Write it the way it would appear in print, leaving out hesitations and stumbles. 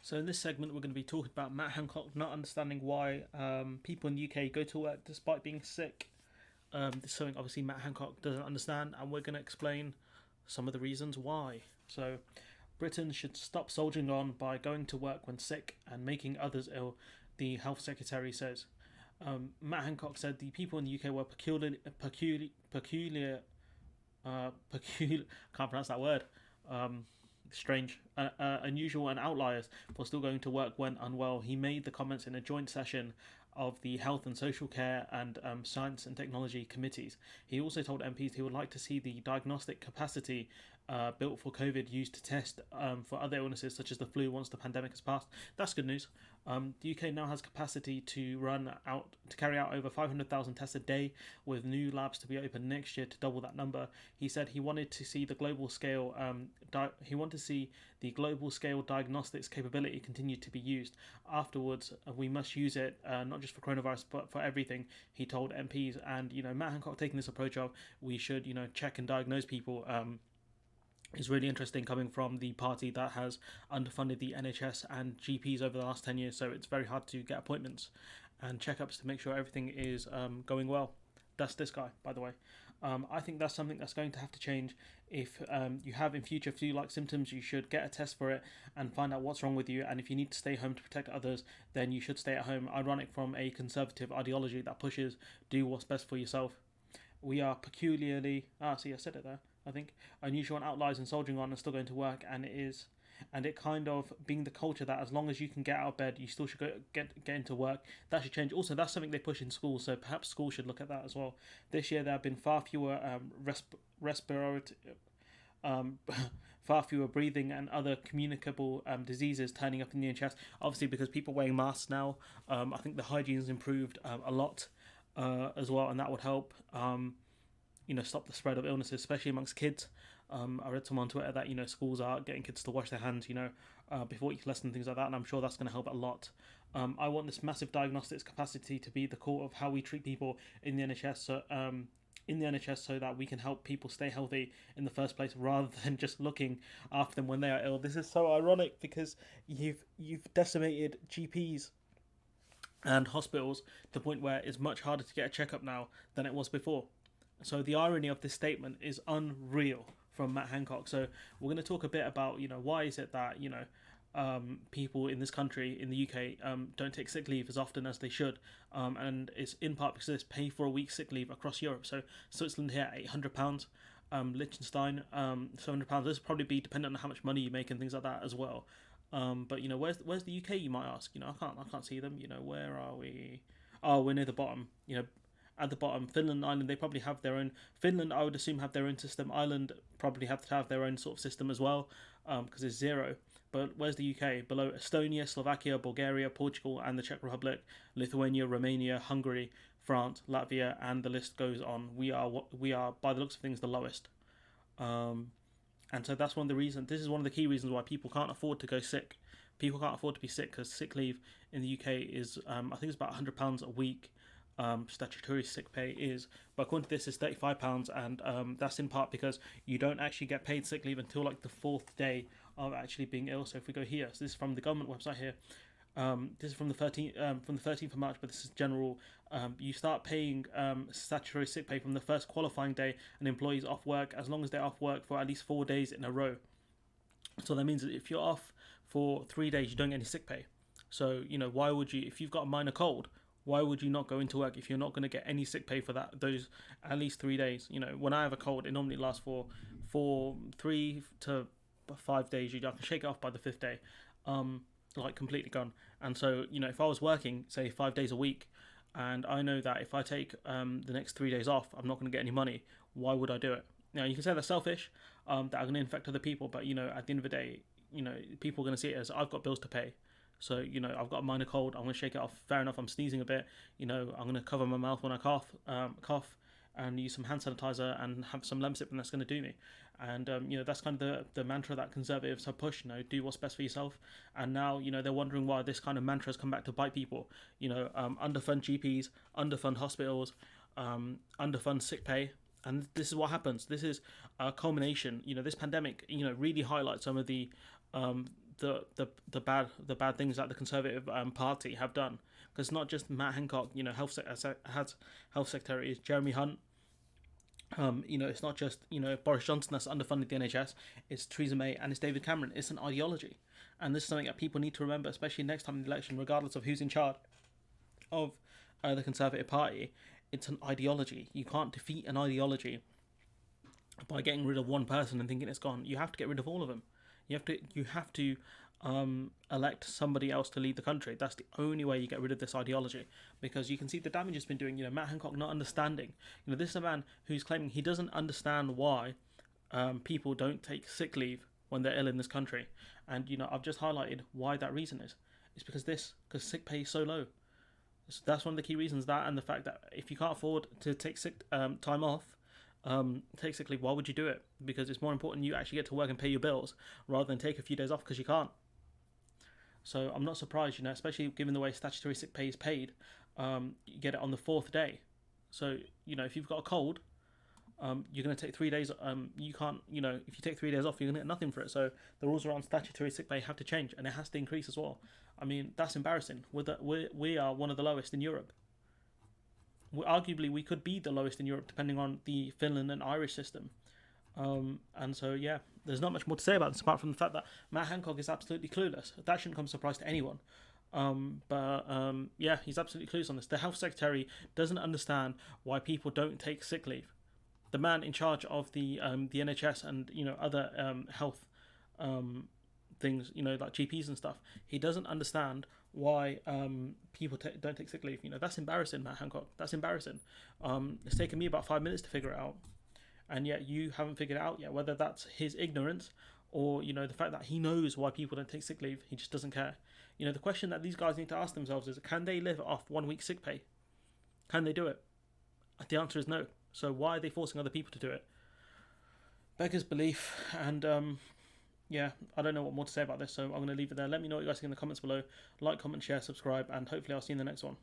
So in this segment, we're going to be talking about Matt Hancock not understanding why people in the UK go to work despite being sick. This is something obviously Matt Hancock doesn't understand, and we're going to explain some of the reasons why. So Britain should stop soldiering on by going to work when sick and making others ill, the health secretary says. Matt Hancock said the people in the UK were peculiar, can't pronounce that word, um, strange, unusual, and outliers for still going to work when unwell. He made the comments in a joint session of the Health and Social Care and Science and Technology committees. He also told MPs he would like to see the diagnostic capacity built for COVID used to test for other illnesses such as the flu once the pandemic has passed. That's good news. The UK now has capacity to carry out over 500,000 tests a day, with new labs to be open next year to double that number. He said he wanted to see the global scale. He wanted to see the global scale diagnostics capability continue to be used. Afterwards, we must use it not just for coronavirus but for everything. He told MPs, and Matt Hancock taking this approach of we should check and diagnose people. Is really interesting coming from the party that has underfunded the NHS and GPs over the last 10 years, so it's very hard to get appointments and checkups to make sure everything is going well. That's this guy, by the way. I think that's something that's going to have to change. If you have in future flu-like symptoms, you should get a test for it and find out what's wrong with you. And if you need to stay home to protect others, then you should stay at home. Ironic from a conservative ideology that pushes do what's best for yourself. We are peculiarly see I said it there, I think, unusual and outliers and soldiering on and still going to work, and it kind of being the culture that as long as you can get out of bed you still should get into work. That should change. Also, that's something they push in schools, so perhaps schools should look at that as well. This year there have been far fewer respiratory um, far fewer breathing and other communicable diseases turning up in the NHS, obviously because people wearing masks now. I think the hygiene has improved a lot as well, and that would help stop the spread of illnesses, especially amongst kids. I read someone on Twitter that schools are getting kids to wash their hands before each lesson and things like that, and I'm sure that's going to help a lot. I want this massive diagnostics capacity to be the core of how we treat people in the NHS. So that we can help people stay healthy in the first place, rather than just looking after them when they are ill. This is so ironic because you've decimated GPs and hospitals to the point where it's much harder to get a checkup now than it was before. So the irony of this statement is unreal from Matt Hancock. So we're going to talk a bit about why is it that people in this country, in the UK, don't take sick leave as often as they should, and it's in part because there's pay for a week's sick leave across Europe. So Switzerland here £800, Liechtenstein £700. This will probably be dependent on how much money you make and things like that as well. But where's the UK? You might ask. I can't see them. Where are we? Oh, we're near the bottom. At the bottom, Finland and Ireland, they probably have their own. Finland, I would assume, have their own system. Ireland probably have to have their own sort of system as well, because it's zero. But where's the UK? Below Estonia, Slovakia, Bulgaria, Portugal, and the Czech Republic, Lithuania, Romania, Hungary, France, Latvia, and the list goes on. We are by the looks of things the lowest. And so that's one of the reasons. This is one of the key reasons why people can't afford to go sick. People can't afford to be sick because sick leave in the UK is, I think it's about £100 a week. Statutory sick pay is, but according to this, is £35, and that's in part because you don't actually get paid sick leave until like the fourth day of actually being ill. So if we go here, so this is from the government website here. This is from the 13th of March, but this is general. You start paying statutory sick pay from the first qualifying day an employee's off work, as long as they're off work for at least 4 days in a row. So that means that if you're off for 3 days, you don't get any sick pay. So why would you, if you've got a minor cold, why would you not go into work if you're not going to get any sick pay for those at least 3 days? When I have a cold, it normally lasts for 3 to 5 days. I can shake it off by the 5th day, like completely gone. And so, if I was working, say 5 days a week, and I know that if I take the next 3 days off, I'm not going to get any money, why would I do it? Now, you can say they're selfish, that are going to infect other people, but, at the end of the day, people are going to see it as I've got bills to pay. So, I've got a minor cold, I'm going to shake it off. Fair enough, I'm sneezing a bit. I'm going to cover my mouth when I cough, and use some hand sanitizer and have some Lemsip, and that's going to do me. And, that's kind of the mantra that conservatives have pushed, do what's best for yourself. And now, they're wondering why this kind of mantra has come back to bite people. Underfund GPs, underfund hospitals, underfund sick pay. And this is what happens. This is a culmination. This pandemic, really highlights some of the the bad things that the Conservative Party have done. Because it's not just Matt Hancock, health secretary is Jeremy Hunt. It's not just Boris Johnson that's underfunded the NHS. It's Theresa May and it's David Cameron. It's an ideology, and this is something that people need to remember, especially next time in the election, regardless of who's in charge of the Conservative Party. It's an ideology. You can't defeat an ideology by getting rid of one person and thinking it's gone. You have to get rid of all of them. You have to elect somebody else to lead the country. That's the only way you get rid of this ideology, because you can see the damage it's been doing. Matt Hancock not understanding. This is a man who's claiming he doesn't understand why people don't take sick leave when they're ill in this country, and I've just highlighted why that reason is. It's because sick pay is so low. So that's one of the key reasons. That, and the fact that if you can't afford to take sick time off, take sick leave, why would you do it? Because it's more important you actually get to work and pay your bills rather than take a few days off because you can't. So I'm not surprised, especially given the way statutory sick pay is paid, you get it on the fourth day. So, if you've got a cold, you're going to take 3 days. You can't, if you take 3 days off, you're going to get nothing for it. So the rules around statutory sick pay have to change, and it has to increase as well. I mean, that's embarrassing. We are one of the lowest in Europe. Arguably, we could be the lowest in Europe, depending on the Finland and Irish system. And so, yeah, there's not much more to say about this apart from the fact that Matt Hancock is absolutely clueless. That shouldn't come as a surprise to anyone. Yeah, he's absolutely clueless on this. The health secretary doesn't understand why people don't take sick leave. The man in charge of the NHS and other health things, like GPs and stuff, he doesn't understand why people don't take sick leave. That's embarrassing, Matt Hancock. That's embarrassing. It's taken me about 5 minutes to figure it out, and yet you haven't figured it out yet. Whether that's his ignorance or the fact that he knows why people don't take sick leave, he just doesn't care. The question that these guys need to ask themselves is, can they live off 1 week sick pay? Can they do it? The answer is no. So why are they forcing other people to do it? Beggars belief. And yeah, I don't know what more to say about this, so I'm going to leave it there. Let me know what you guys think in the comments below. Like, comment, share, subscribe, and hopefully I'll see you in the next one.